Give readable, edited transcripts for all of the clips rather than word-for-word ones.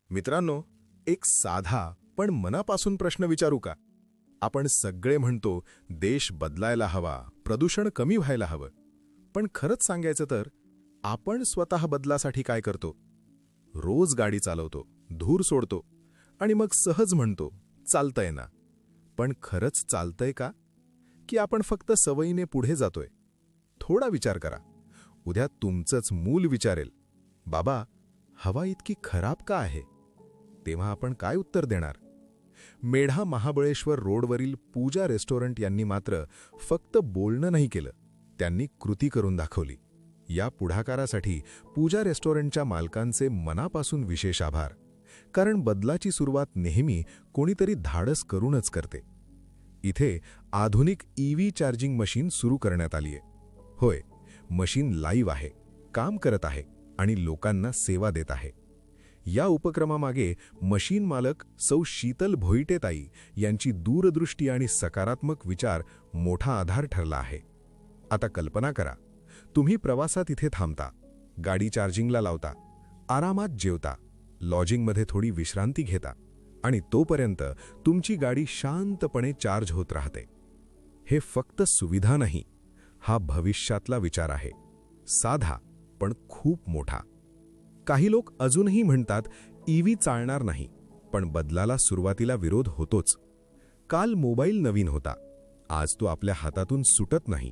मित्रांनो, एक साधा पण मनापासून प्रश्न विचारू का? आपण सगळे म्हणतो देश बदलायला हवा, प्रदूषण कमी व्हायला हवं. पण खरंच सांगायचं तर आपण स्वतः बदलासाठी काय करतो? रोज गाडी चालवतो, धूर सोडतो आणि मग सहज म्हणतो चालतंय ना. पण खरंच चालतंय का? की आपण फक्त सवयीने पुढे जातोय? थोडा विचार करा. उद्या तुमचंच मूल विचारेल, बाबा हवा इतकी खराब का आहे? तेव्हा आपण काय उत्तर देणार? मेढा महाबळेश्वर रोडवरील पूजा रेस्टॉरंट यांनी मात्र फक्त बोलणं नाही केलं, त्यांनी कृती करून दाखवली. या पुढाकारासाठी पूजा रेस्टॉरंटच्या मालकांचे मनापासून विशेष आभार. कारण बदलाची सुरुवात नेहमी कोणीतरी धाडस करूनच करते. इथे आधुनिक EV चार्जिंग मशीन सुरू करण्यात आली आहे. होय, मशीन लाईव्ह आहे, काम करत आहे आणि लोकांना सेवा देत आहे. या उपक्रमामागे मशीन मालक सौ शीतल भोईटेताई यांची दूरदृष्टी आणि सकारात्मक विचार मोठा आधार ठरला आहे. आता कल्पना करा, तुम्ही प्रवासात इथे थांबता, गाडी चार्जिंगला लावता, आरामात जेवता, लॉजिंगमध्ये थोडी विश्रांती घेता आणि तोपर्यंत तुमची गाडी शांतपणे चार्ज होत राहते. हे फक्त सुविधा नाही, हा भविष्यातला विचार आहे. साधा पण खूप मोठा. काही लोक अजूनही म्हणतात EV चालणार नाही, पण बदलाला सुरुवातीला विरोध होतोच. काल मोबाईल नवीन होता, आज तो आपल्या हातातून सुटत नाही.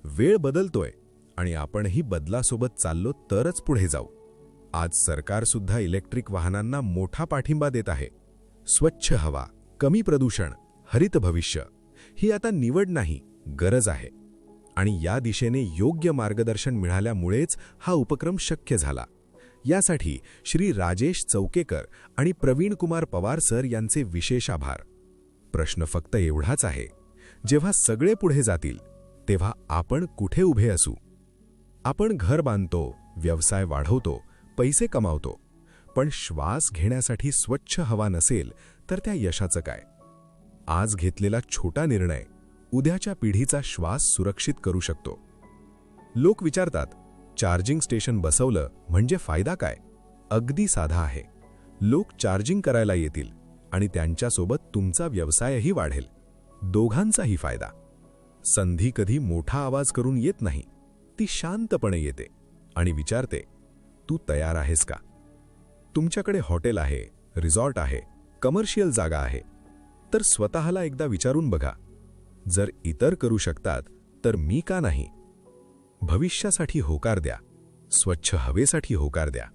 वेळ बदलतोय आणि आपणही बदलासोबत चाललो तरच पुढे जाऊ. आज सरकारसुद्धा इलेक्ट्रिक वाहनांना मोठा पाठिंबा देत आहे. स्वच्छ हवा, कमी प्रदूषण, हरित भविष्य ही आता निवड नाही, गरज आहे. आणि या दिशेने योग्य मार्गदर्शन मिळाल्यामुळेच हा उपक्रम शक्य झाला. यासाठी श्री राजेश चौकेकर आणि प्रवीण कुमार पवार सर यांचे विशेष आभार. प्रश्न फक्त एवढाच आहे, जेव्हा सगळे पुढे जातील तेव्हा आपण कुठे उभे असू? आपण घर बांधतो, व्यवसाय वाढवतो, पैसे कमावतो, पण श्वास घेण्यासाठी स्वच्छ हवा नसेल तर त्या यशाचं काय? आज घेतलेला छोटा निर्णय उद्याच्या पिढीचा श्वास सुरक्षित करू शकतो. लोक विचारतात, चार्जिंग स्टेशन बसवलं म्हणजे फायदा काय? अगदी साधा आहे. लोक चार्जिंग करायला येतील आणि त्यांच्यासोबत तुमचा व्यवसायही वाढेल. दोघांचाही फायदा. संधी कधी मोठा आवाज करून येत नाही, ती शांतपणे येते आणि विचारते, तू तयार आहेस का? तुमच्याकडे हॉटेल आहे, रिसॉर्ट आहे, कमर्शियल जागा आहे, तर स्वतःला एकदा विचारून बघा, जर इतर करू शकतात तर मी का नाही? भविष्यासाठी होकार द्या, स्वच्छ हवेसाठी होकार द्या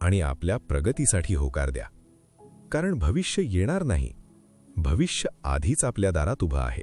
आणि आपल्या प्रगतीसाठी होकार द्या. कारण भविष्य येणार नाही, भविष्य आधीच आपल्या दारात उभं आहे.